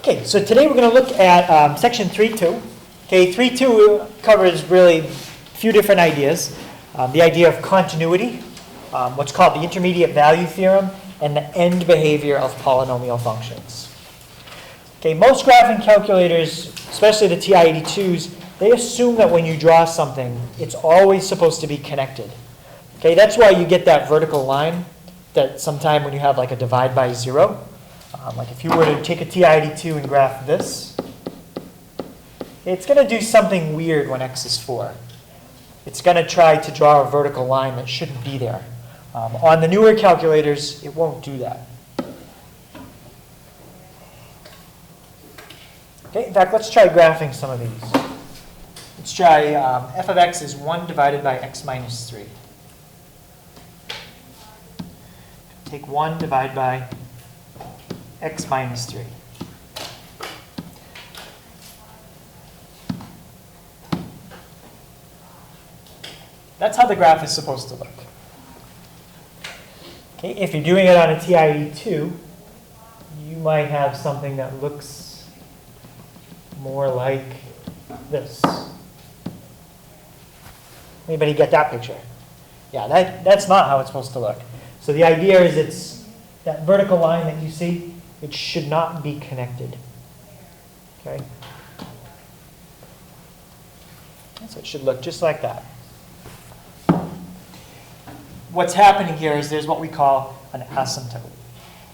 Okay, so today we're going to look at section 3.2. Okay, 3.2 covers really a few different ideas. The idea of continuity, what's called the intermediate value theorem, and the end behavior of polynomial functions. Okay, most graphing calculators, especially the TI-82s, they assume that when you draw something, it's always supposed to be connected. Okay, that's why you get that vertical line that sometime when you have like a divide by zero. Like if you were to take a TI-82 and graph this, it's going to do something weird when x is 4. It's going to try to draw a vertical line that shouldn't be there. On the newer calculators, it won't do that. Okay, in fact, let's try graphing some of these. Let's try f of x is 1 divided by x minus 3. Take 1 divided by x minus 3. That's how the graph is supposed to look. Okay, if you're doing it on a TI-82, you might have something that looks more like this. Anybody get that picture? Yeah, that's not how it's supposed to look. So the idea is it's that vertical line that you see, it should not be connected. Okay? So it should look just like that. What's happening here is there's what we call an asymptote.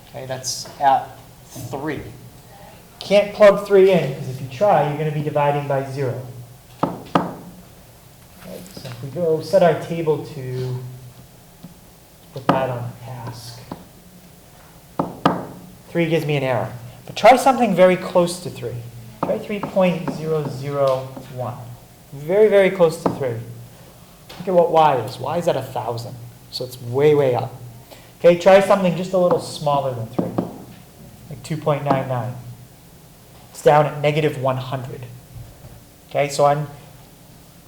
Okay, that's at 3. Can't plug 3 in, because if you try, you're going to be dividing by 0. Okay, so if we go set our table to put that on task. 3 gives me an error. But try something very close to 3. Try 3.001. Very, very close to 3. Look at what y is. Y is at 1,000. So it's way, way up. Okay, try something just a little smaller than 3. Like 2.99. It's down at negative 100. Okay, so on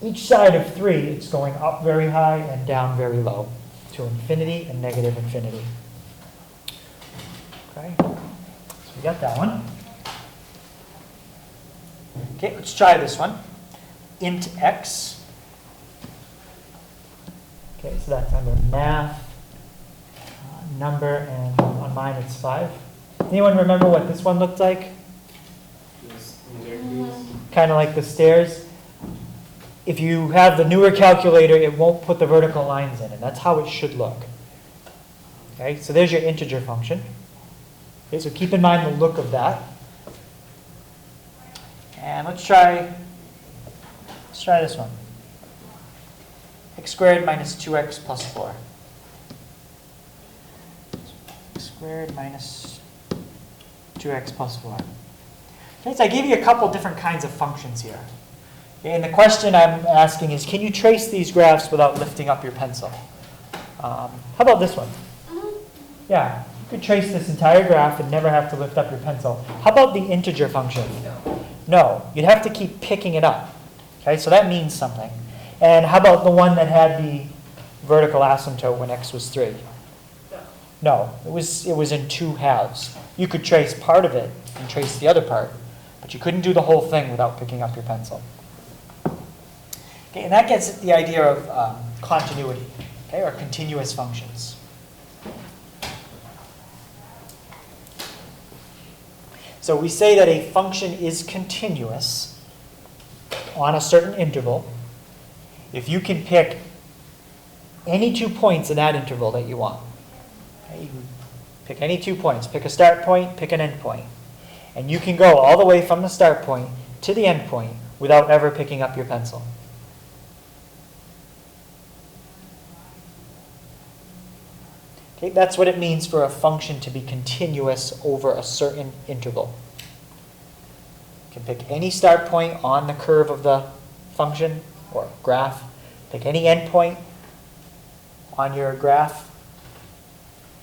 each side of 3, it's going up very high and down very low to infinity and negative infinity. Okay, so we got that one. Okay, let's try this one. Int x. Okay, so that's under math, number, and on mine it's 5. Anyone remember what this one looked like? Kind of like the stairs. If you have the newer calculator, it won't put the vertical lines in, and that's how it should look. Okay, so there's your integer function. Okay, so keep in mind the look of that. And let's try this one. X squared minus 2x plus 4. X squared minus 2x plus 4. Okay, so I gave you a couple different kinds of functions here. Okay, and the question I'm asking is, can you trace these graphs without lifting up your pencil? How about this one? Yeah, you could trace this entire graph and never have to lift up your pencil. How about the integer function? No, you'd have to keep picking it up. Okay, so that means something. And how about the one that had the vertical asymptote when x was 3? No, it was in 2 halves. You could trace part of it and trace the other part, but you couldn't do the whole thing without picking up your pencil. Okay, and that gets at the idea of continuity, okay, or continuous functions. So we say that a function is continuous on a certain interval if you can pick any 2 points in that interval that you want. Okay, you can pick any 2 points. Pick a start point, pick an end point. And you can go all the way from the start point to the end point without ever picking up your pencil. Okay, that's what it means for a function to be continuous over a certain interval. You can pick any start point on the curve of the function or graph. Pick any endpoint on your graph.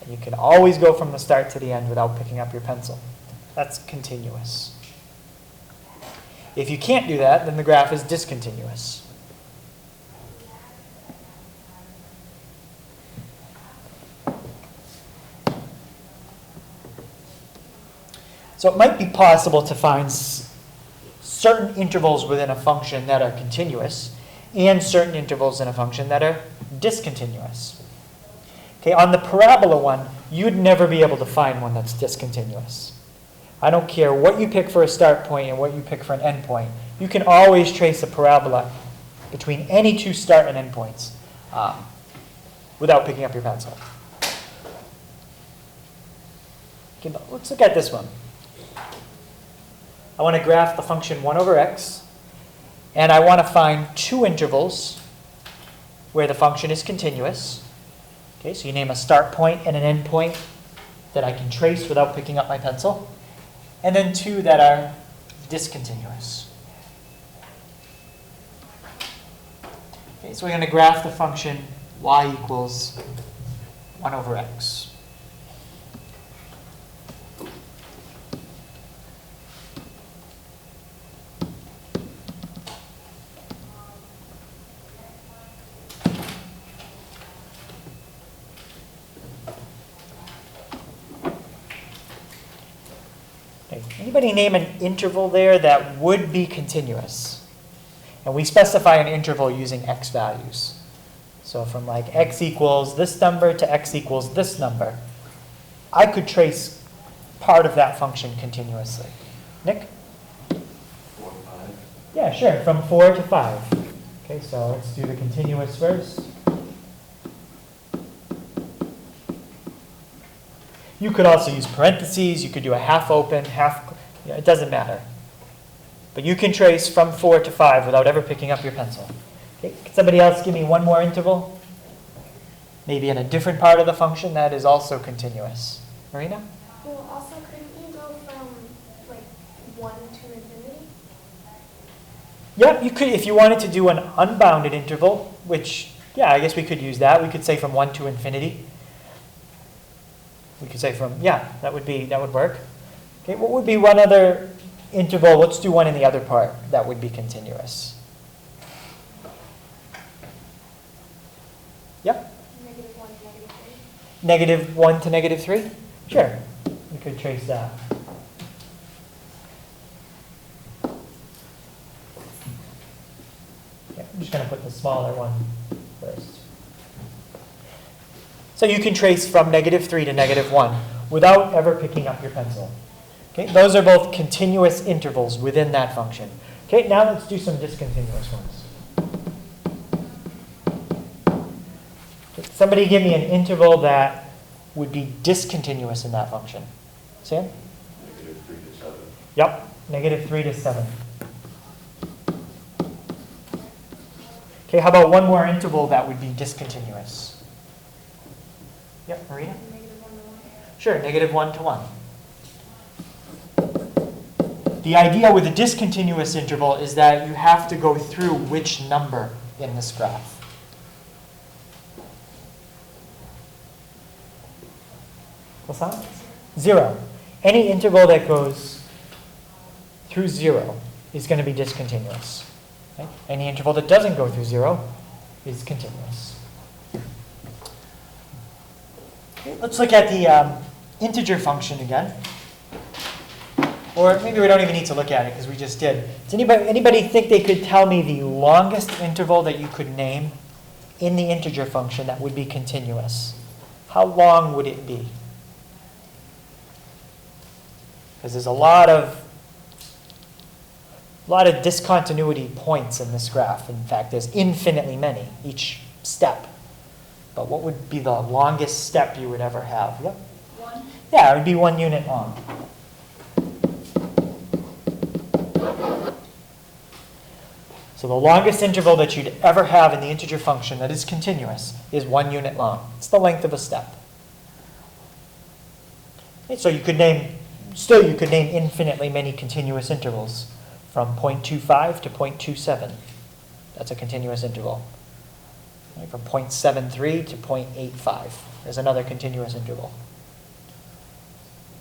And you can always go from the start to the end without picking up your pencil. That's continuous. If you can't do that, then the graph is discontinuous. So it might be possible to find certain intervals within a function that are continuous and certain intervals in a function that are discontinuous. Okay, on the parabola one, you'd never be able to find one that's discontinuous. I don't care what you pick for a start point and what you pick for an end point. You can always trace a parabola between any two start and end points without picking up your pencil. Okay, let's look at this one. I want to graph the function 1 over x, and I want to find two intervals where the function is continuous. Okay, so you name a start point and an end point that I can trace without picking up my pencil, and then two that are discontinuous. Okay, so we're going to graph the function y equals 1 over x. Anybody name an interval there that would be continuous? And we specify an interval using x values. So from like x equals this number to x equals this number, I could trace part of that function continuously. Nick? 4 to 5. Yeah, sure, from 4 to 5. Okay, so let's do the continuous first. You could also use parentheses. You could do a half open, half, it doesn't matter. But you can trace from 4 to 5 without ever picking up your pencil. Okay, can somebody else give me one more interval? Maybe in a different part of the function that is also continuous. Marina? Well, also, couldn't you go from like 1 to infinity? Yep, you could if you wanted to do an unbounded interval, which, yeah, I guess we could use that. We could say from 1 to infinity. We could say from, yeah, that would work. Okay, what would be one other interval? Let's do one in the other part that would be continuous. Yep. -1 to -3. -1 to -3? Sure. We could trace that. Okay, I'm just going to put the smaller one first. So you can trace from -3 to -1 without ever picking up your pencil. Okay, those are both continuous intervals within that function. Okay, now let's do some discontinuous ones. Okay, somebody give me an interval that would be discontinuous in that function. Sam? -3 to 7. Yep, -3 to 7. Okay, how about one more interval that would be discontinuous? Yep, Marina? -1 to 1. Sure, -1 to 1. The idea with a discontinuous interval is that you have to go through which number in this graph. What's that? 0. Any interval that goes through 0 is going to be discontinuous. Okay? Any interval that doesn't go through 0 is continuous. Okay, let's look at the integer function again. Or maybe we don't even need to look at it because we just did. Does anybody think they could tell me the longest interval that you could name in the integer function that would be continuous? How long would it be? Because there's a lot of discontinuity points in this graph. In fact, there's infinitely many each step. But what would be the longest step you would ever have? Yep. 1. Yeah, it would be 1 unit long. So the longest interval that you'd ever have in the integer function that is continuous is 1 unit long. It's the length of a step. Okay, so you could name infinitely many continuous intervals from 0.25 to 0.27. That's a continuous interval. Okay, from 0.73 to 0.85. There's another continuous interval.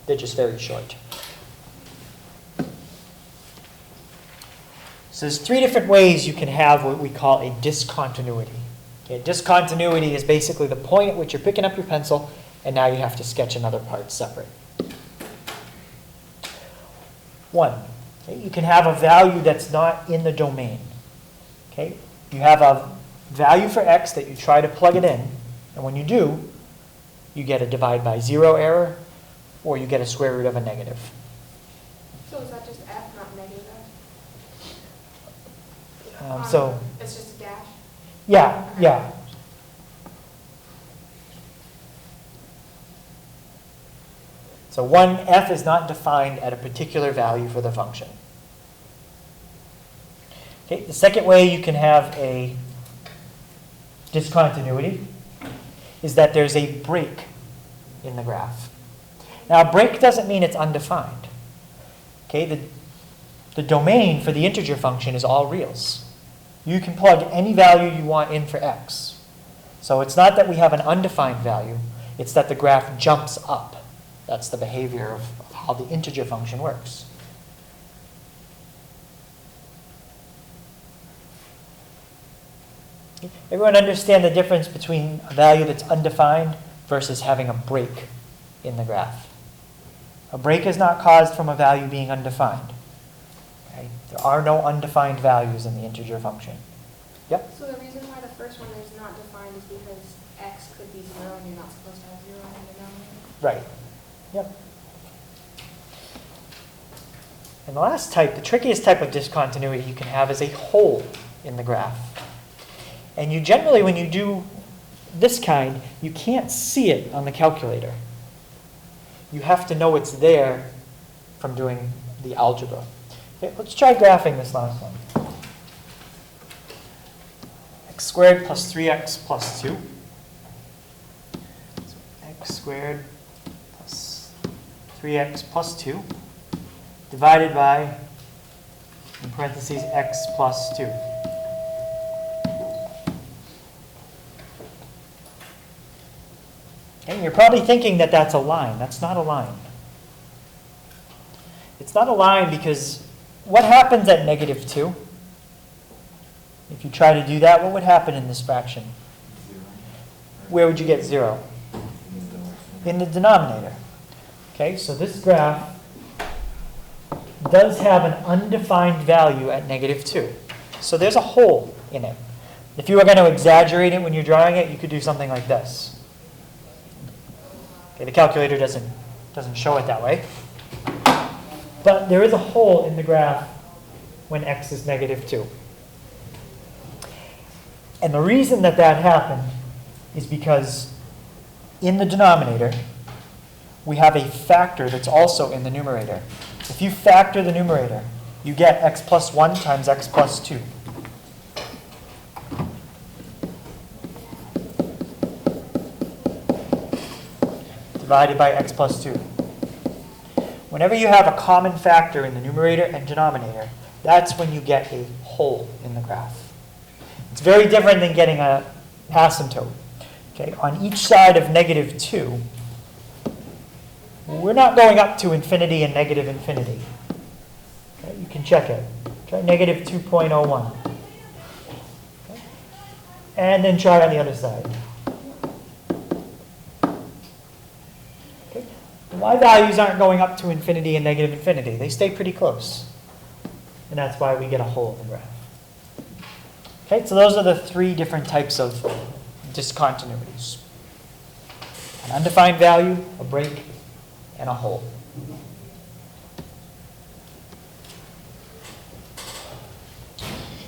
They're just very short. So there's 3 different ways you can have what we call a discontinuity. Okay, discontinuity is basically the point at which you're picking up your pencil and now you have to sketch another part separate. 1. Okay? You can have a value that's not in the domain. Okay? You have a value for x that you try to plug it in, and when you do, you get a divide by 0 error, or you get a square root of a negative. So is that just f, not negative f? So, It's just a dash? yeah. So 1f is not defined at a particular value for the function. Okay, the second way you can have a discontinuity is that there's a break in the graph. Now, a break doesn't mean it's undefined. Okay, the domain for the integer function is all reals. You can plug any value you want in for x. So it's not that we have an undefined value, it's that the graph jumps up. That's the behavior of how the integer function works. Everyone understand the difference between a value that's undefined versus having a break in the graph? A break is not caused from a value being undefined. Okay? There are no undefined values in the integer function. Yep? So the reason why the first one is not defined is because x could be 0 and you're not supposed to have 0 in the denominator? Right. Yep. And the last type, the trickiest type of discontinuity you can have is a hole in the graph. And you generally, when you do this kind, you can't see it on the calculator. You have to know it's there from doing the algebra. Okay, let's try graphing this last one. X squared plus 3x plus 2. So x squared plus 3x plus 2 divided by, in parentheses, x plus 2. And you're probably thinking that that's a line. That's not a line. It's not a line because what happens at negative 2? If you try to do that, what would happen in this fraction? Where would you get 0? In the denominator. Okay, so this graph does have an undefined value at negative 2. So there's a hole in it. If you were going to exaggerate it when you're drawing it, you could do something like this. Okay, the calculator doesn't show it that way. But there is a hole in the graph when x is negative 2. And the reason that that happened is because in the denominator, we have a factor that's also in the numerator. If you factor the numerator, you get x plus 1 times x plus 2. Divided by x plus 2. Whenever you have a common factor in the numerator and denominator, that's when you get a hole in the graph. It's very different than getting an asymptote. Okay? On each side of negative 2, we're not going up to infinity and negative infinity. Okay? You can check it. Try negative 2.01. Okay? And then try on the other side. Y values aren't going up to infinity and negative infinity. They stay pretty close. And that's why we get a hole in the graph. Okay, so those are the 3 different types of discontinuities. An undefined value, a break, and a hole.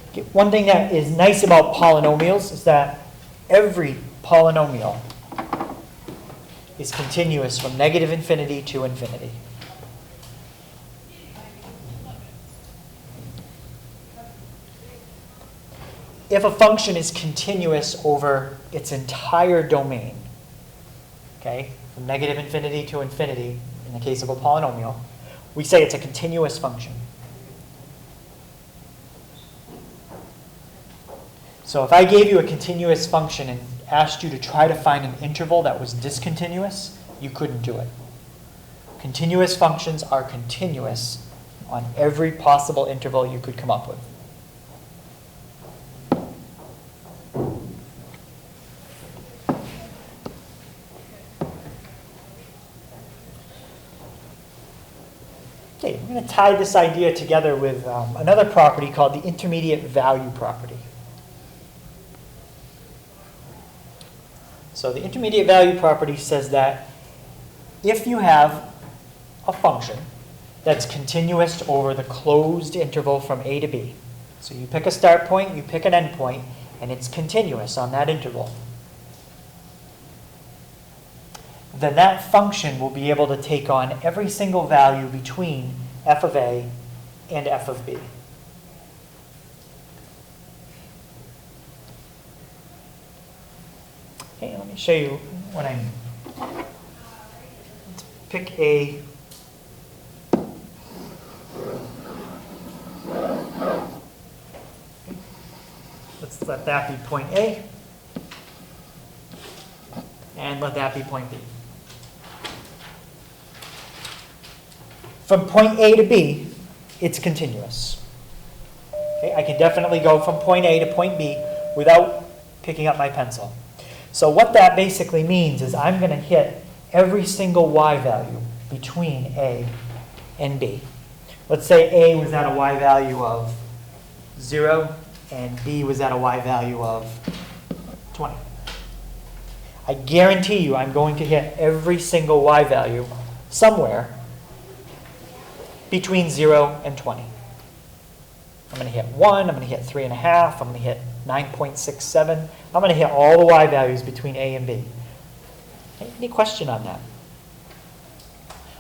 Okay, one thing that is nice about polynomials is that every polynomial is continuous from negative infinity to infinity. If a function is continuous over its entire domain, okay, from negative infinity to infinity, in the case of a polynomial, we say it's a continuous function. So if I gave you a continuous function and asked you to try to find an interval that was discontinuous, you couldn't do it. Continuous functions are continuous on every possible interval you could come up with. Okay, I'm going going to tie this idea together with another property called the intermediate value property. So the intermediate value property says that if you have a function that's continuous over the closed interval from a to b, so you pick a start point, you pick an end point, and it's continuous on that interval, then that function will be able to take on every single value between f of a and f of b. Okay, let me show you what I mean. Let's pick a let's let that be point A, and let that be point B. From point A to B, it's continuous. Okay, I can definitely go from point A to point B without picking up my pencil. So what that basically means is I'm going to hit every single y value between A and B. Let's say A was at a y value of 0 and B was at a y value of 20. I guarantee you I'm going to hit every single y value somewhere between 0 and 20. I'm going to hit 1, I'm going to hit 3.5, I'm going to hit 9.67. I'm going to hit all the y values between A and B. Any question on that?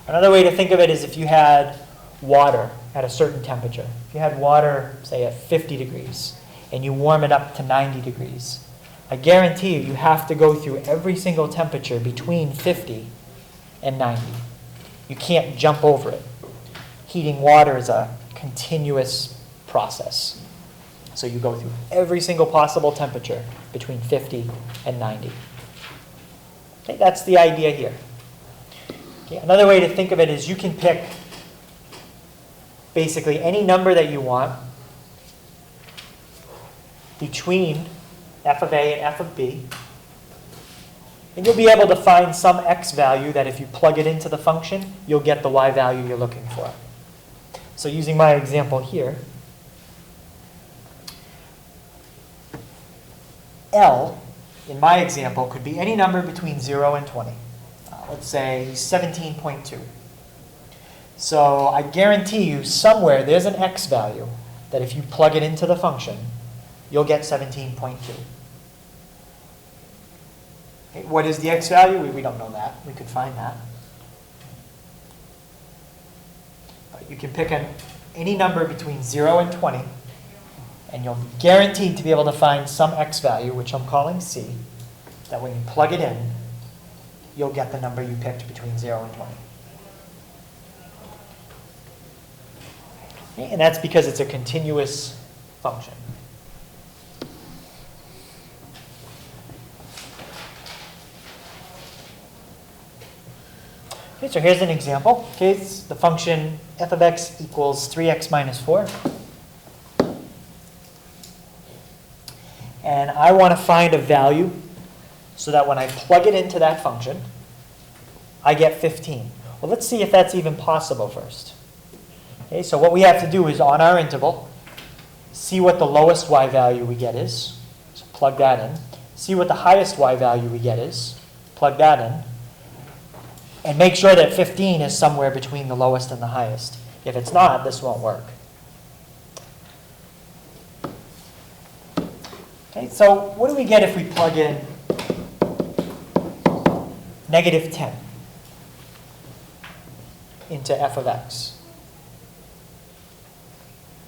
Another way to think of it is if you had water at a certain temperature. If you had water, say, at 50 degrees, and you warm it up to 90 degrees, I guarantee you, you have to go through every single temperature between 50 and 90. You can't jump over it. Heating water is a continuous process. So you go through every single possible temperature between 50 and 90. Okay, that's the idea here. Okay, another way to think of it is you can pick basically any number that you want between f of a and f of b, and you'll be able to find some x value that if you plug it into the function, you'll get the y value you're looking for. So using my example here, L, in my example, could be any number between 0 and 20. Let's say 17.2. So I guarantee you somewhere there's an x value that if you plug it into the function, you'll get 17.2. Okay, what is the x value? We don't know that. We could find that. But you can pick any number between 0 and 20, and you'll be guaranteed to be able to find some x value, which I'm calling c, that when you plug it in, you'll get the number you picked between 0 and 20. Okay, and that's because it's a continuous function. Okay, so here's an example. Okay, it's the function f of x equals 3x minus 4. And I want to find a value so that when I plug it into that function, I get 15. Well, let's see if that's even possible first. Okay, so what we have to do is on our interval, see what the lowest y value we get is. So plug that in. See what the highest y value we get is. Plug that in. And make sure that 15 is somewhere between the lowest and the highest. If it's not, this won't work. Okay, so what do we get if we plug in negative 10 into f of x?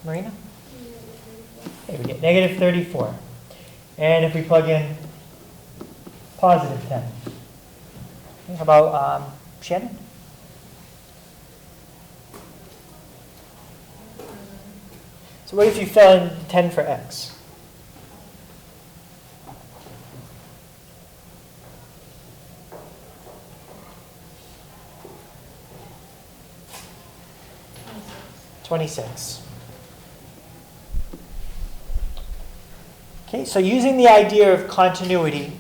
Marina? Okay, we get negative 34. And if we plug in positive 10? Okay, how about Shannon? So what if you fill in 10 for x? $26. Okay, so using the idea of continuity,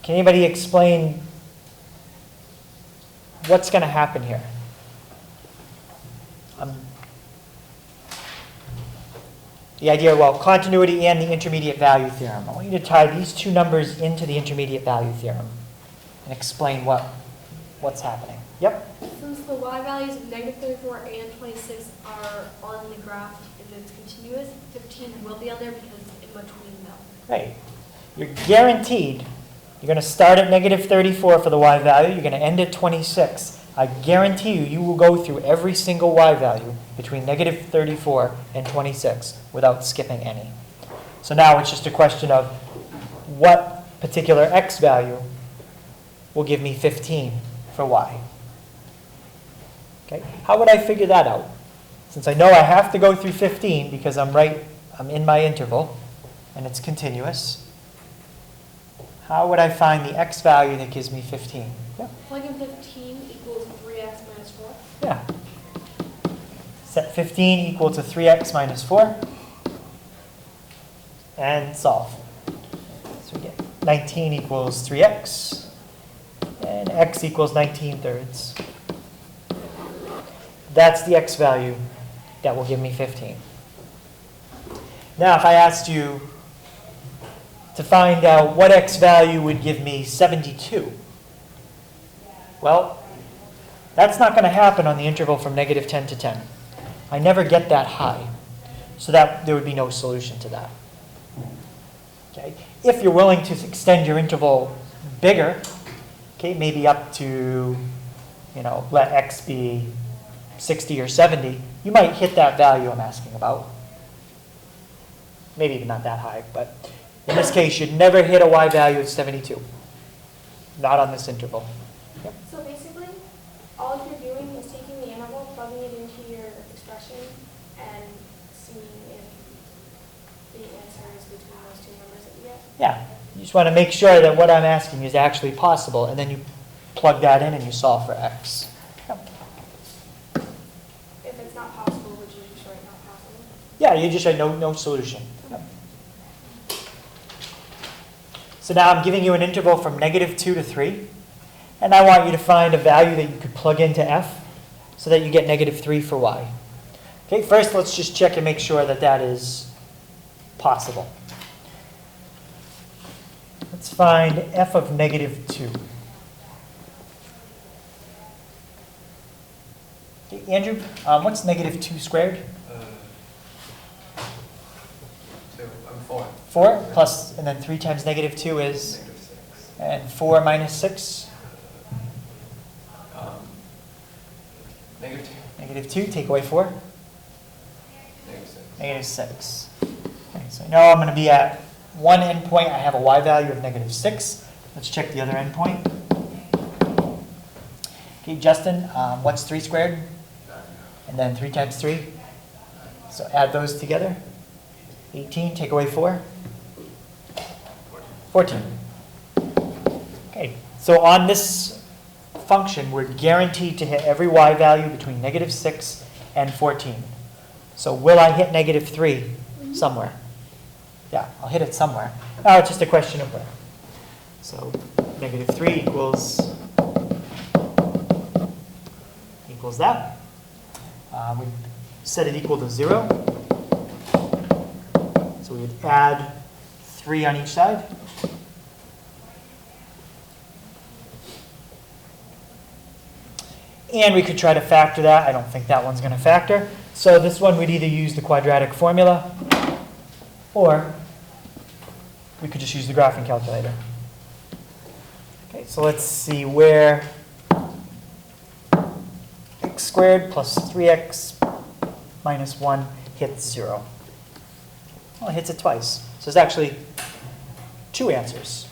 can anybody explain what's going to happen here? I'm the idea, well, continuity and the intermediate value theorem. I want you to tie these two numbers into the intermediate value theorem and explain what's happening. Yep? Since the y values of -34 and 26 are on the graph and it's continuous, 15 will be on there because it's in between them. Right. You're guaranteed, you're going to start at -34 for the y value, you're going to end at 26. I guarantee you will go through every single y value between -34 and 26 without skipping any. So now it's just a question of what particular x value will give me 15 for y. Okay, how would I figure that out? Since I know I have to go through 15 because I'm in my interval and it's continuous, how would I find the x value that gives me 15? Yeah. Plug in 15 equals 3x minus 4. Yeah. Set 15 equal to 3x minus 4 and solve. So we get 19 equals 3x and x equals 19/3. That's the x value that will give me 15. Now if I asked you to find out what x value would give me 72, well, that's not going to happen on the interval from -10 to 10. I never get that high, so that there would be no solution to that. Okay? If you're willing to extend your interval bigger, okay, maybe up to, let x be 60 or 70, you might hit that value I'm asking about. Maybe even not that high, but in this case, you'd never hit a y value of 72. Not on this interval. Yep. So basically, all you're doing is taking the interval, plugging it into your expression, and seeing if the answer is between those two numbers that you get. Yeah, you just want to make sure that what I'm asking is actually possible, and then you plug that in and you solve for x. Yep. If it's not possible, would you just write not possible? Yeah, you just had no solution. Yep. So now I'm giving you an interval from -2 to 3, and I want you to find a value that you could plug into f so that you get -3 for y. Okay, first let's just check and make sure that that is possible. Let's find f of -2. Okay, Andrew, what's -2 squared? 2, I'm 4. 4 plus, and then 3 times -2 is, -6. and 4 minus 6, -2. -2, take away 4, -6. -6. Okay, so now I'm going to be at one endpoint, I have a y value of -6. Let's check the other endpoint. Okay, Justin, what's 3 squared? And then 3 times 3. So add those together. 18, take away 4. 14. Okay, so on this function, we're guaranteed to hit every y value between -6 and 14. So will I hit -3 somewhere? Yeah, I'll hit it somewhere. Now it's just a question of where. So -3 equals that. We set it equal to 0. So we would add 3 on each side. And we could try to factor that. I don't think that one's going to factor. So this one we'd either use the quadratic formula or we could just use the graphing calculator. Okay, so let's see where x squared plus 3x minus 1 hits 0. Well, it hits it twice. So there's actually 2 answers.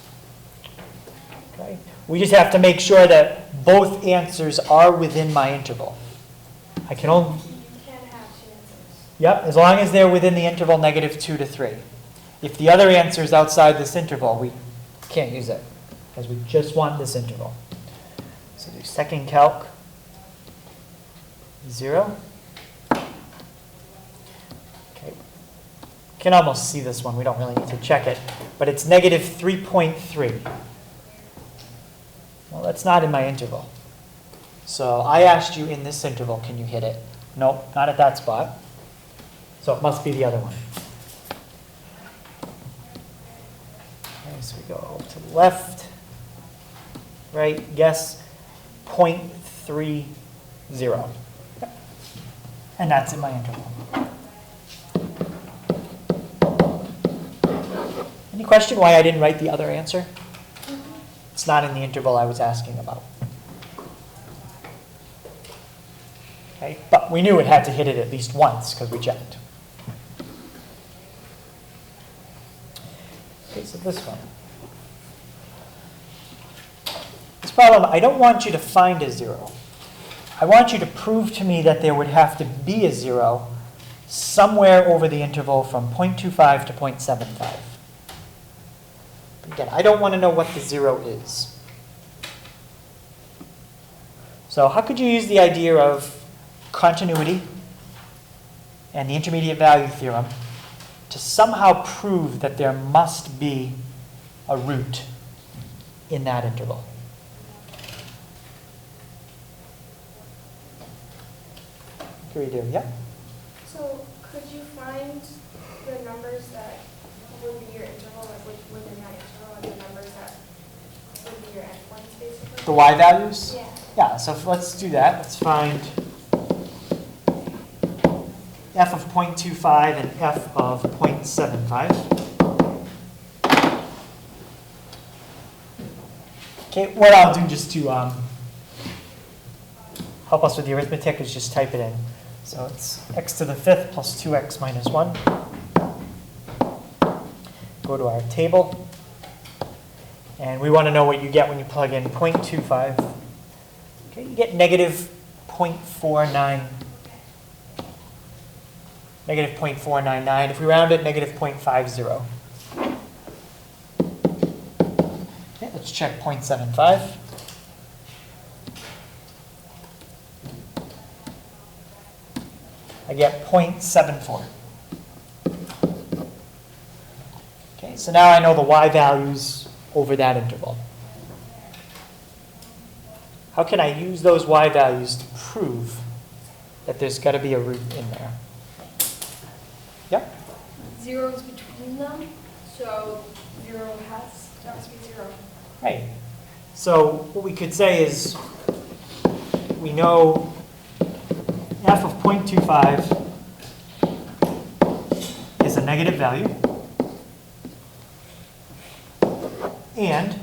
Okay? We just have to make sure that both answers are within my interval. I can only, You can have two answers. yep, as long as they're within the interval -2 to 3. If the other answer is outside this interval, we can't use it because we just want this interval. So do second calc 0. Okay. You can almost see this one. We don't really need to check it, but it's -3.3. Well, that's not in my interval. So I asked you in this interval, can you hit it? Nope, not at that spot. So it must be the other one. so we go to the left, right, guess 0.30. Yep. And that's in my interval. Any question why I didn't write the other answer? It's not in the interval I was asking about. Okay, but we knew it had to hit it at least once because we checked. Okay, so this one. This problem, I don't want you to find a 0. I want you to prove to me that there would have to be a 0 somewhere over the interval from 0.25 to 0.75. Again, I don't want to know what the 0 is. So how could you use the idea of continuity and the intermediate value theorem to somehow prove that there must be a root in that interval? What can we do? Yeah? So could you find the numbers that would be your interval, like within that interval, and the numbers that would be your endpoints, basically? The y values? Yeah. Yeah, so let's do that. Let's find f of 0.25 and f of 0.75. Okay, what I'll do just to help us with the arithmetic is just type it in. So it's x to the 5th plus 2x minus 1. Go to our table. And we want to know what you get when you plug in 0.25. Okay, you get negative 0.49. Negative 0.499. If we round it, negative 0.50. Okay, let's check 0.75. I get 0.74. Okay, so now I know the y values over that interval. How can I use those y values to prove that there's got to be a root in there? Yep. Zeros between them, so 0 that must be 0. Right. So what we could say is we know f of 0.25 is a negative value, and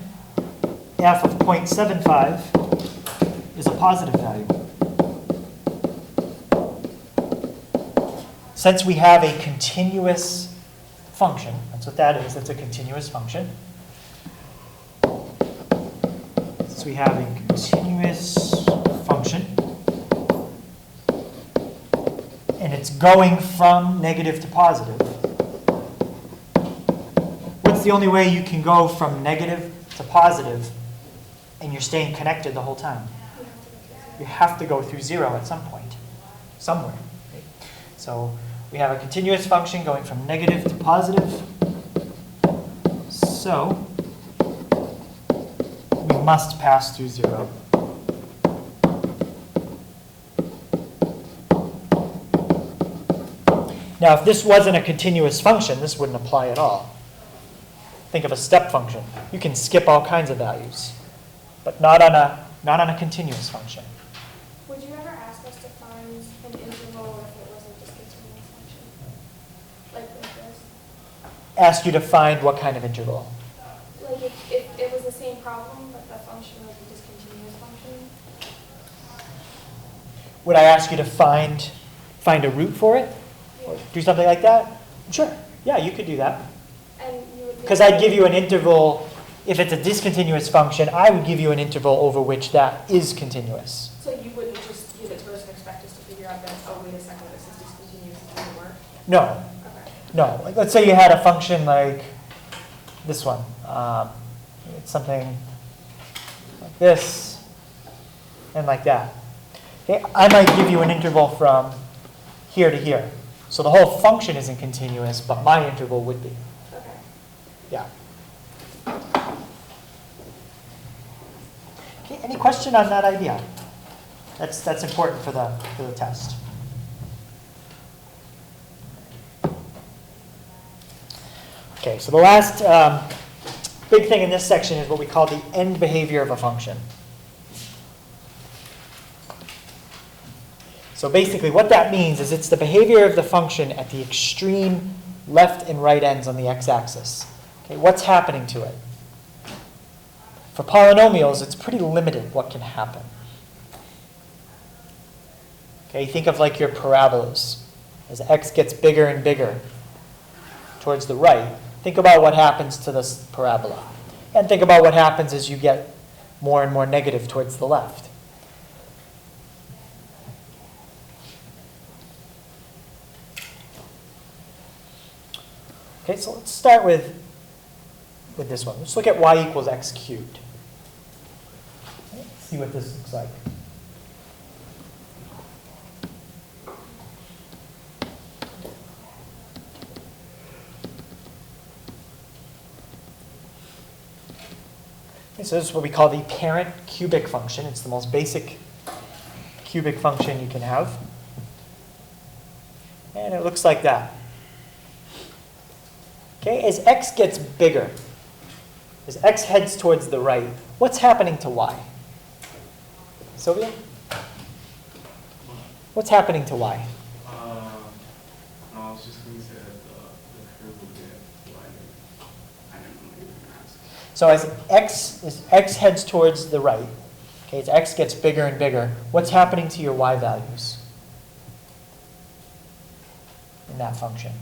f of 0.75 is a positive value. Since we have a continuous function, that's what that is, that's a continuous function. Since we have a continuous function, and it's going from negative to positive, what's the only way you can go from negative to positive and you're staying connected the whole time? You have to go through 0 at some point, somewhere. Right? So we have a continuous function going from negative to positive. So we must pass through 0. Now, if this wasn't a continuous function, this wouldn't apply at all. Think of a step function. You can skip all kinds of values, but not on a continuous function. Would you ever ask us to find an interval if it was a discontinuous function? Like this? Ask you to find what kind of interval? Like if it was the same problem, but the function was a discontinuous function? Would I ask you to find a root for it? Or do something like that? Sure. Yeah, you could do that. And you would Because I'd give you an interval. If it's a discontinuous function, I would give you an interval over which that is continuous. So you wouldn't just give it to us and expect us to figure out that, oh, wait a second, this is discontinuous, it doesn't work? No. Okay. No. Like, let's say you had a function like this one. It's something like this and like that. Okay? I might give you an interval from here to here. So the whole function isn't continuous, but my interval would be. Okay. Yeah. Okay, any question on that idea? That's important for the test. Okay, so the last big thing in this section is what we call the end behavior of a function. So basically what that means is it's the behavior of the function at the extreme left and right ends on the x-axis. Okay, what's happening to it? For polynomials, it's pretty limited what can happen. Okay, think of like your parabolas. As x gets bigger and bigger towards the right, think about what happens to this parabola. And think about what happens as you get more and more negative towards the left. Okay, so let's start with this one. Let's look at y equals x cubed. Let's see what this looks like. Okay, so this is what we call the parent cubic function. It's the most basic cubic function you can have. And it looks like that. Okay, as x gets bigger, as x heads towards the right, what's happening to y? Sylvia? What's happening to y? I was just going to say that the curve will get wider. I didn't know you were going to ask. So as x heads towards the right, okay, as x gets bigger and bigger, what's happening to your y values in that function?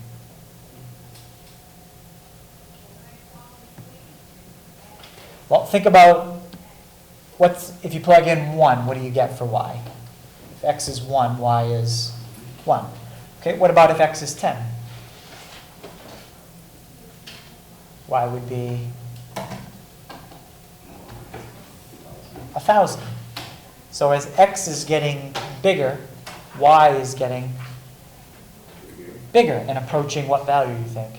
Well, think about if you plug in 1, what do you get for y? If x is 1, y is 1. Okay, what about if x is 10? Y would be 1,000. So as x is getting bigger, y is getting bigger and approaching what value you think?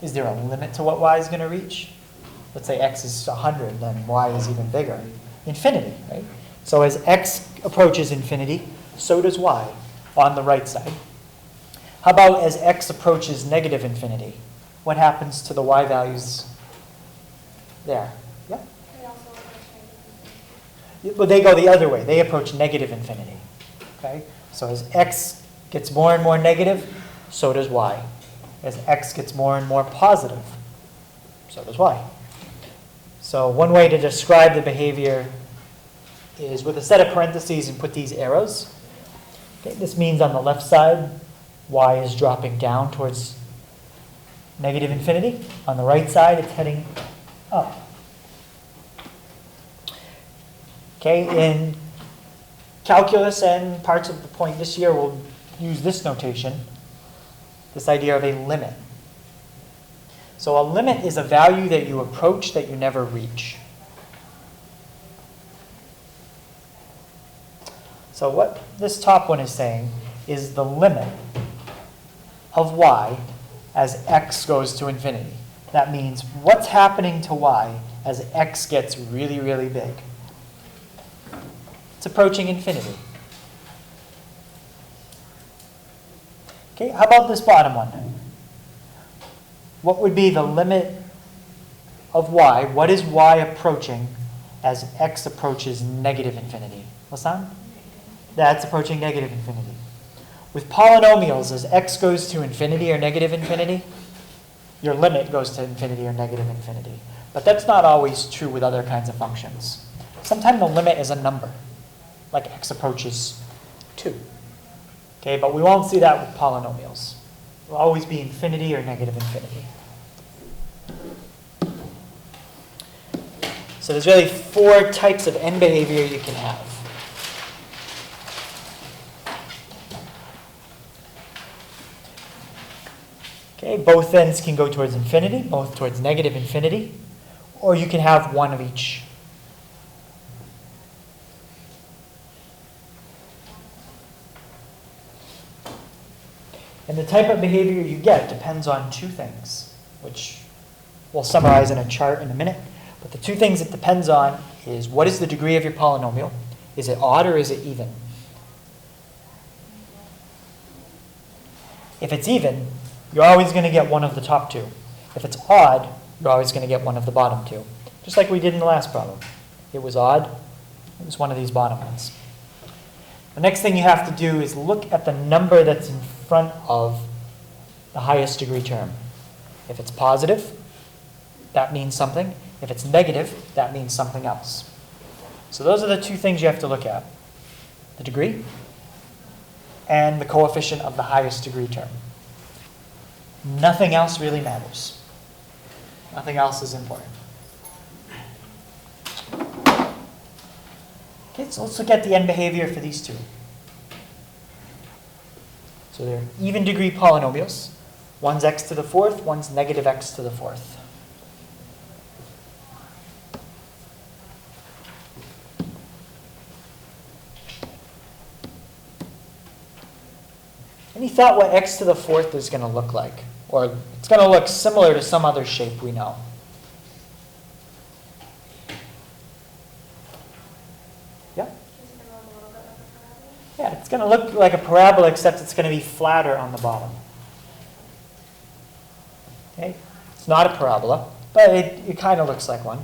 Is there a limit to what y is going to reach? Let's say x is 100, then y is even bigger. Infinity, right? So as x approaches infinity, so does y on the right side. How about as x approaches negative infinity? What happens to the y values there? Yeah? They also approach negative. Well, they go the other way. They approach negative infinity. Okay? So as x gets more and more negative, so does y. As x gets more and more positive, so does y. So one way to describe the behavior is with a set of parentheses and put these arrows. Okay, this means on the left side, y is dropping down towards negative infinity. On the right side, it's heading up. Okay, in calculus and parts of the point this year, we'll use this notation. This idea of a limit. So a limit is a value that you approach that you never reach. So what this top one is saying is the limit of y as x goes to infinity. That means what's happening to y as x gets really, really big? It's approaching infinity. Okay, how about this bottom one? What would be the limit of y? What is y approaching as x approaches negative infinity? Lasan? That's approaching negative infinity. With polynomials, as x goes to infinity or negative infinity, your limit goes to infinity or negative infinity. But that's not always true with other kinds of functions. Sometimes the limit is a number, like x approaches 2. Okay, but we won't see that with polynomials. It will always be infinity or negative infinity. So there's really 4 types of end behavior you can have. Okay, both ends can go towards infinity, both towards negative infinity, or you can have one of each. And the type of behavior you get depends on 2 things, which we'll summarize in a chart in a minute. But the 2 things it depends on is what is the degree of your polynomial? Is it odd or is it even? If it's even, you're always going to get one of the top two. If it's odd, you're always going to get one of the bottom two. Just like we did in the last problem. It was odd, it was one of these bottom ones. The next thing you have to do is look at the number that's in front of the highest degree term. If it's positive, that means something. If it's negative, that means something else. So those are the two things you have to look at. The degree and the coefficient of the highest degree term. Nothing else really matters. Nothing else is important. Okay, so let's look at the end behavior for these two. So they're even degree polynomials. One's x to the fourth, one's negative x to the fourth. Any thought what x to the fourth is going to look like? Or it's going to look similar to some other shape we know. Yeah? Yeah, it's going to look like a parabola, except it's going to be flatter on the bottom. Okay? It's not a parabola, but it kind of looks like one.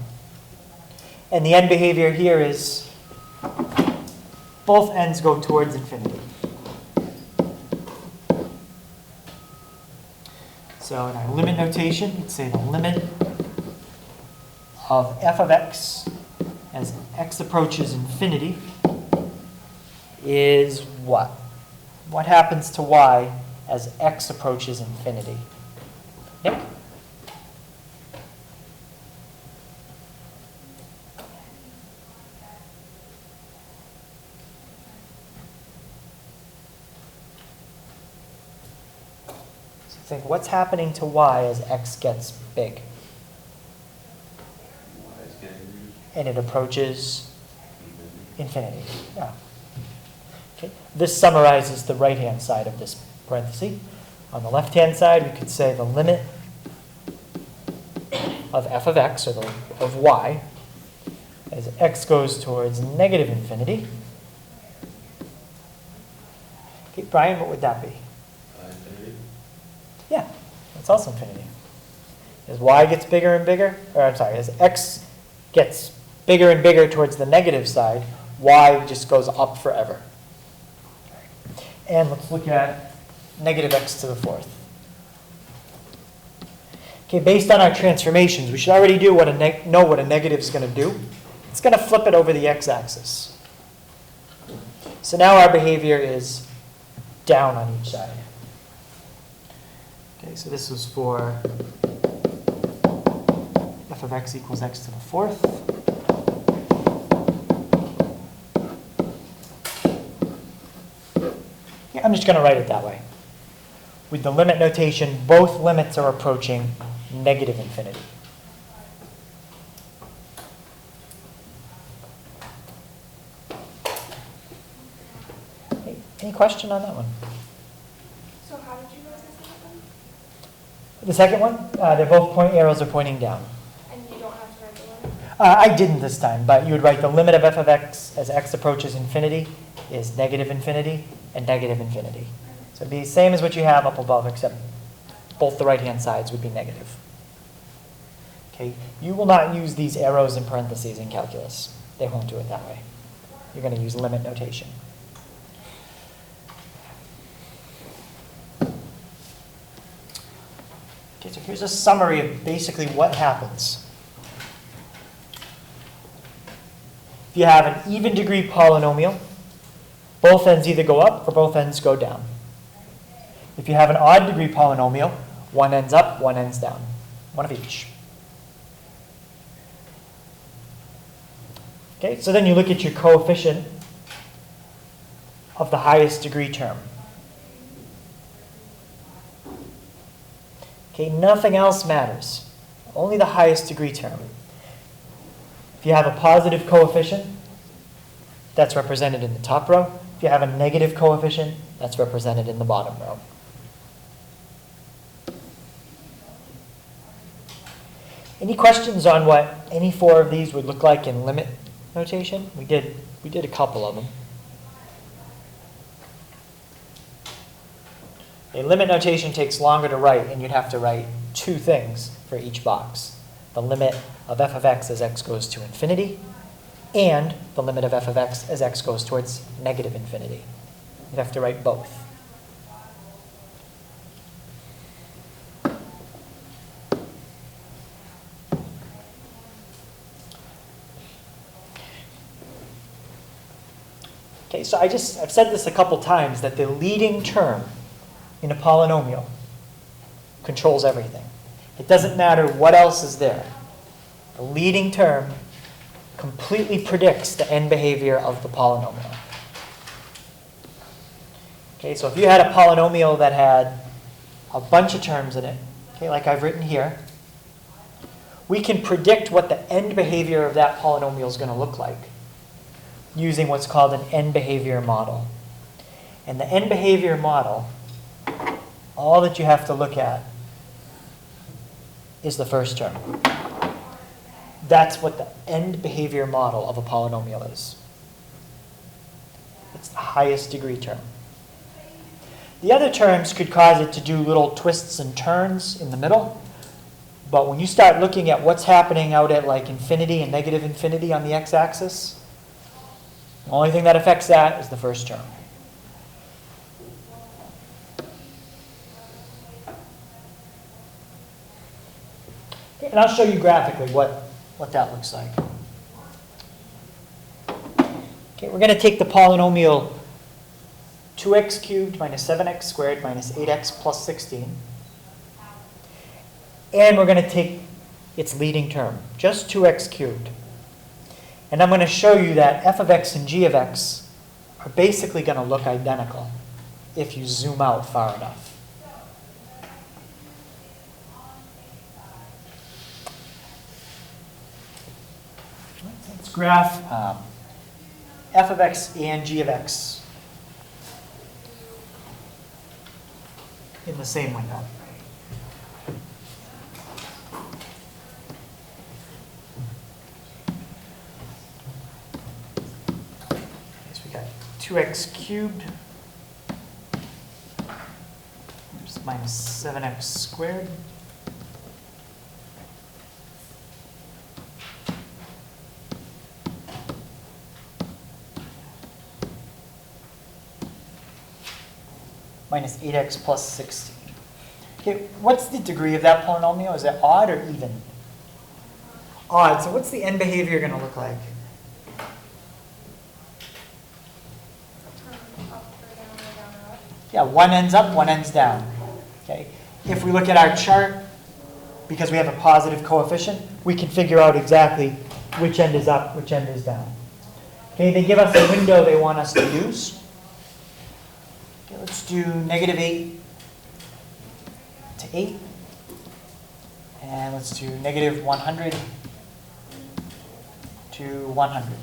And the end behavior here is both ends go towards infinity. So in our limit notation, we'd say the limit of f of x as x approaches infinity is what? What happens to y as x approaches infinity? Nick? Think what's happening to y as x gets big? And it approaches infinity. Yeah. Okay. This summarizes the right-hand side of this parenthesis. On the left-hand side, we could say the limit of f of x, or of y, as x goes towards negative infinity. Okay, Brian, what would that be? Yeah, that's also infinity. As y gets bigger and bigger, or I'm sorry, as x gets bigger and bigger towards the negative side, y just goes up forever. And let's look at negative x to the fourth. Okay, based on our transformations, we should already know what a negative is going to do. It's going to flip it over the x-axis. So now our behavior is down on each side. Okay, so this was for f of x equals x to the fourth. Yeah, I'm just going to write it that way. With the limit notation, both limits are approaching negative infinity. Okay, any question on that one? So how did you write this one? The second one, they're both arrows are pointing down. And you don't have to write the limit? I didn't this time, but you would write the limit of f of x as x approaches infinity is negative infinity and negative infinity. So it'd be the same as what you have up above, except both the right-hand sides would be negative. Okay, you will not use these arrows in parentheses in calculus. They won't do it that way. You're going to use limit notation. Okay, so here's a summary of basically what happens. If you have an even degree polynomial, both ends either go up or both ends go down. If you have an odd degree polynomial, one ends up, one ends down. One of each. Okay, so then you look at your coefficient of the highest degree term. Okay, nothing else matters. Only the highest degree term. If you have a positive coefficient, that's represented in the top row. If you have a negative coefficient, that's represented in the bottom row. Any questions on what any four of these would look like in limit notation? We did a couple of them. A limit notation takes longer to write, and you'd have to write two things for each box. The limit of f of x as x goes to infinity, and the limit of f of x as x goes towards negative infinity. You'd have to write both. Okay, so I've said this a couple times, that the leading term in a polynomial controls everything. It doesn't matter what else is there. The leading term completely predicts the end behavior of the polynomial. Okay, so if you had a polynomial that had a bunch of terms in it, okay, like I've written here, we can predict what the end behavior of that polynomial is going to look like using what's called an end behavior model. And the end behavior model, all that you have to look at is the first term. That's what the end behavior model of a polynomial is. It's the highest degree term. The other terms could cause it to do little twists and turns in the middle, but when you start looking at what's happening out at like infinity and negative infinity on the x-axis, the only thing that affects that is the first term. Okay, and I'll show you graphically what that looks like. Okay, we're going to take the polynomial 2x cubed minus 7x squared minus 8x plus 16. And we're going to take its leading term, just 2x cubed. And I'm going to show you that f of x and g of x are basically going to look identical if you zoom out far enough. Let's graph f of x and g of x in the same window. So we got 2x cubed minus 7x squared minus 8x plus 16. Okay, what's the degree of that polynomial? Is it odd or even? Odd. So what's the end behavior going to look like? Yeah, one ends up, one ends down. Okay. If we look at our chart, because we have a positive coefficient, we can figure out exactly which end is up, which end is down. Okay, they give us a window they want us to use. Okay, let's do negative 8 to 8. And let's do negative 100 to 100.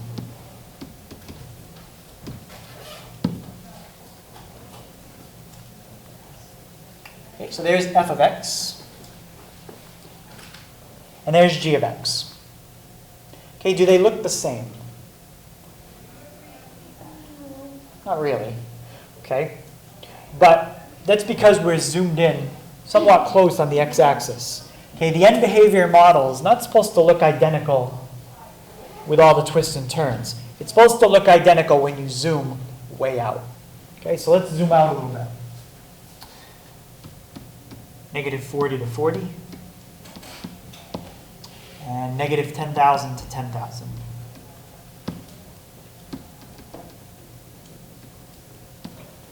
Okay, so there's f of x. And there's g of x. Okay, do they look the same? Not really. Okay? But that's because we're zoomed in somewhat close on the x-axis. Okay, the end behavior model is not supposed to look identical with all the twists and turns. It's supposed to look identical when you zoom way out. Okay, so let's zoom out a little bit. Negative 40 to 40. And negative 10,000 to 10,000.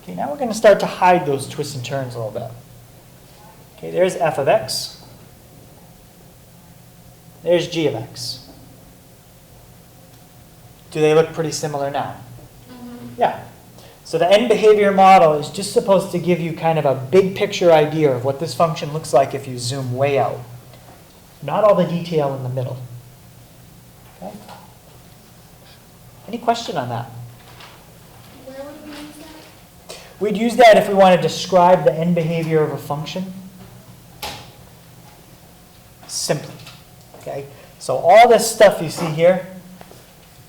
Okay, now we're going to start to hide those twists and turns a little bit. Okay, there's f of x. There's g of x. Do they look pretty similar now? Mm-hmm. Yeah. So the end behavior model is just supposed to give you kind of a big picture idea of what this function looks like if you zoom way out. Not all the detail in the middle. Okay? Any question on that? Where would we use that? We'd use that if we want to describe the end behavior of a function. Simply. Okay? So all this stuff you see here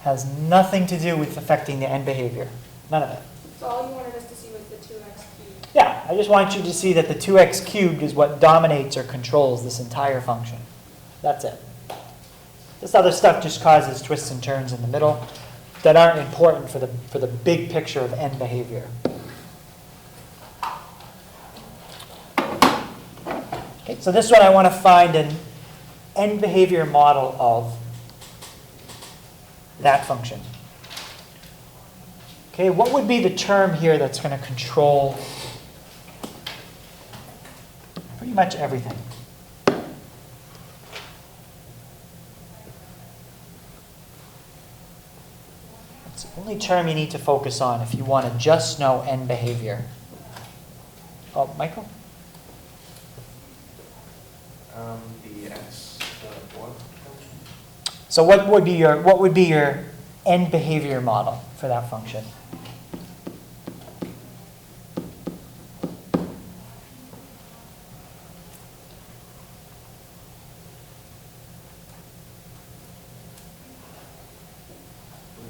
has nothing to do with affecting the end behavior. None of it. So all you wanted us to see see was the 2x cubed. Yeah, I just want you to see that the 2x cubed is what dominates or controls this entire function. That's it. This other stuff just causes twists and turns in the middle that aren't important for the big picture of end behavior. Okay, so this one I want to find an end behavior model of that function. Okay, what would be the term here that's going to control pretty much everything? It's the only term you need to focus on if you want to just know end behavior. Oh, Michael? The x, the 4. So what would be your end behavior model for that function?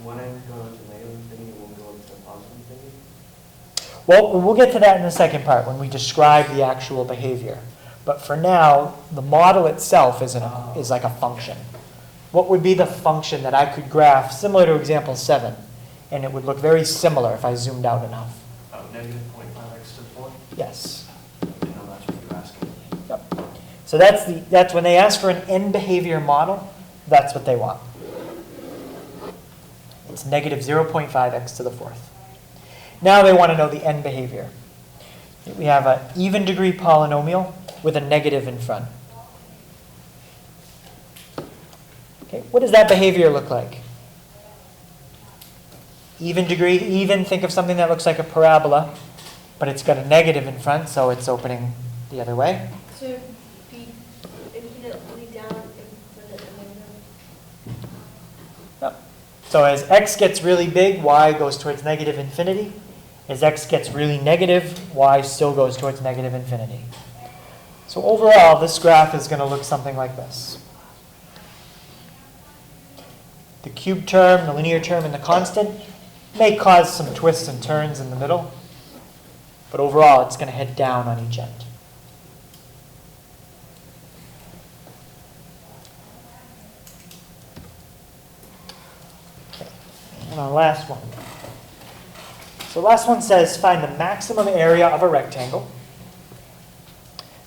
When I go to negative infinity, it will go to positive infinity. Well, we'll get to that in the second part when we describe the actual behavior. But for now, the model itself is like a function. What would be the function that I could graph similar to example 7? And it would look very similar if I zoomed out enough. Negative 0.5x to the 4? Yes. No, that's what you're asking. Yep. So that's when they ask for an end behavior model, that's what they want. It's negative 0.5x to the 4th. Now they want to know the end behavior. We have an even degree polynomial with a negative in front. Okay, what does that behavior look like? Even degree, even, think of something that looks like a parabola, but it's got a negative in front, so it's opening the other way. So be infinitely down infinite negative. Yep. So as x gets really big, y goes towards negative infinity. As x gets really negative, y still goes towards negative infinity. So overall, this graph is going to look something like this. The cube term, the linear term, and the constant may cause some twists and turns in the middle, but overall, it's going to head down on each end. Okay. And our last one. So the last one says find the maximum area of a rectangle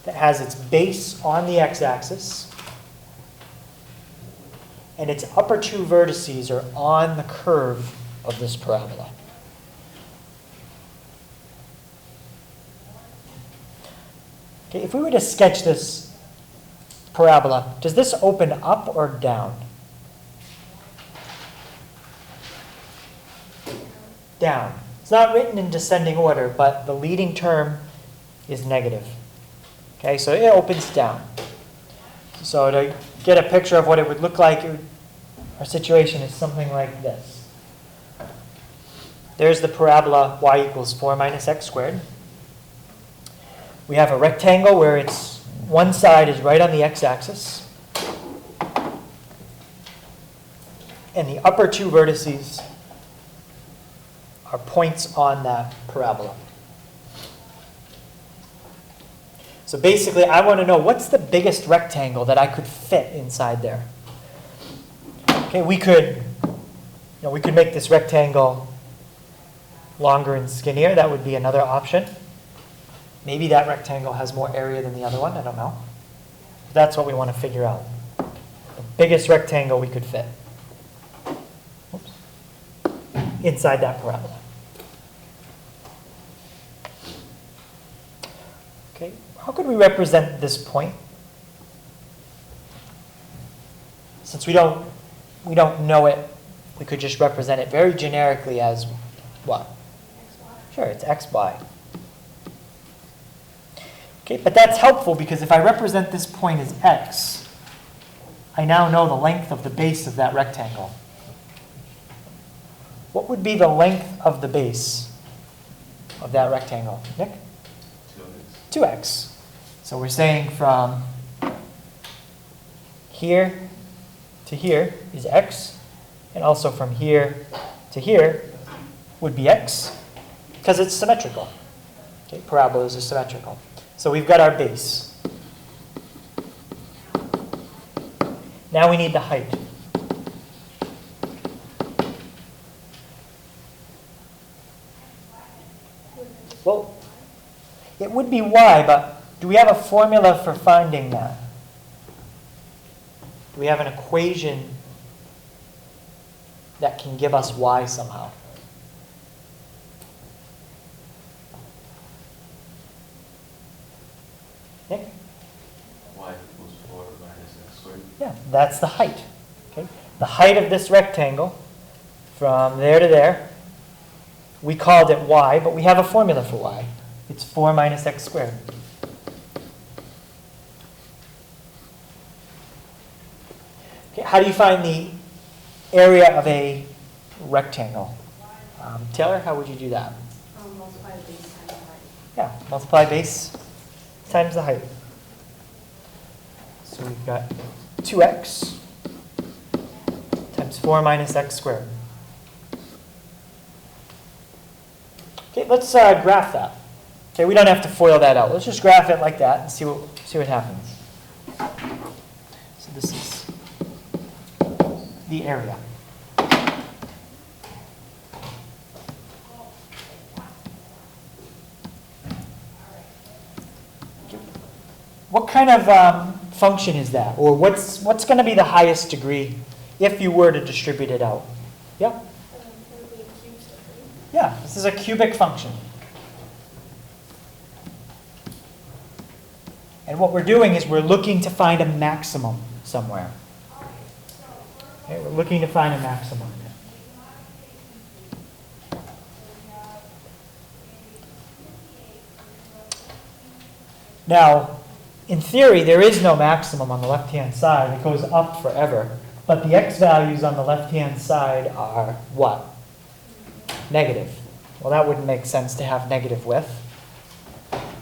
that has its base on the x-axis and its upper two vertices are on the curve of this parabola. Okay, if we were to sketch this parabola, does this open up or down? Down. It's not written in descending order, but the leading term is negative. Okay, so it opens down. So to get a picture of what it would look like, our situation is something like this. There's the parabola y equals 4 minus x squared. We have a rectangle where it's one side is right on the x-axis. And the upper two vertices are points on that parabola. So basically, I want to know what's the biggest rectangle that I could fit inside there. Okay, we could make this rectangle longer and skinnier. That would be another option. Maybe that rectangle has more area than the other one. I don't know. That's what we want to figure out. The biggest rectangle we could fit. Oops. Inside that parabola. Okay, how could we represent this point? Since we don't know it, we could just represent it very generically as what? Sure, it's xy. Okay, but that's helpful because if I represent this point as x, I now know the length of the base of that rectangle. What would be the length of the base of that rectangle? Nick? 2x. So we're saying from here to here is x, and also from here to here would be x. because it's symmetrical. Okay, parabolas are symmetrical. So we've got our base. Now we need the height. Well, it would be y, but do we have a formula for finding that? Do we have an equation that can give us y somehow? Nick? Y equals 4 minus x squared. Yeah, that's the height. Okay? The height of this rectangle from there to there, we called it y, but we have a formula for y. It's 4 minus x squared. Okay, how do you find the area of a rectangle? Taylor, how would you do that? Multiply the base times the height. Yeah, multiply base times the height. So we've got 2x times 4 minus x squared. Okay, let's graph that. Okay, we don't have to FOIL that out. Let's just graph it like that and see what happens. So this is the area. What kind of function is that? Or what's going to be the highest degree if you were to distribute it out? Yeah? It would be a cube surface. Yeah, this is a cubic function. And what we're doing is we're looking to find a maximum somewhere. Okay, we're looking to find a maximum. Now, in theory, there is no maximum on the left-hand side. It goes up forever. But the x values on the left-hand side are what? Negative. Well, that wouldn't make sense to have negative width.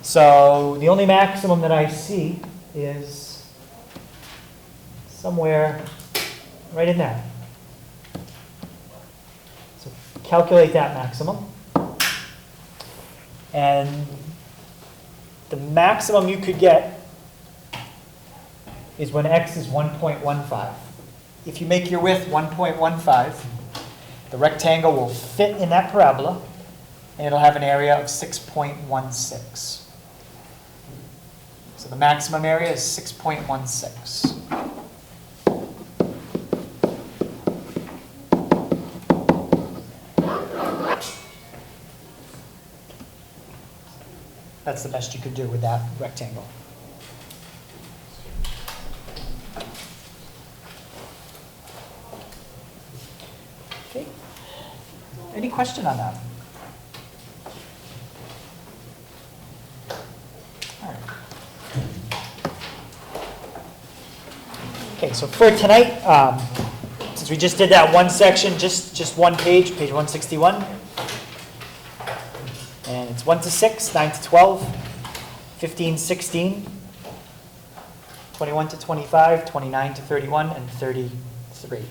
So the only maximum that I see is somewhere right in there. So calculate that maximum. And the maximum you could get is when x is 1.15. If you make your width 1.15, the rectangle will fit in that parabola, and it'll have an area of 6.16. So the maximum area is 6.16. That's the best you could do with that rectangle. Okay. Any question on that? All right. Okay, so for tonight, since we just did that one section, just one page, page 161. And it's 1 to 6, 9 to 12, 15, 16, 21 to 25, 29 to 31, and 33.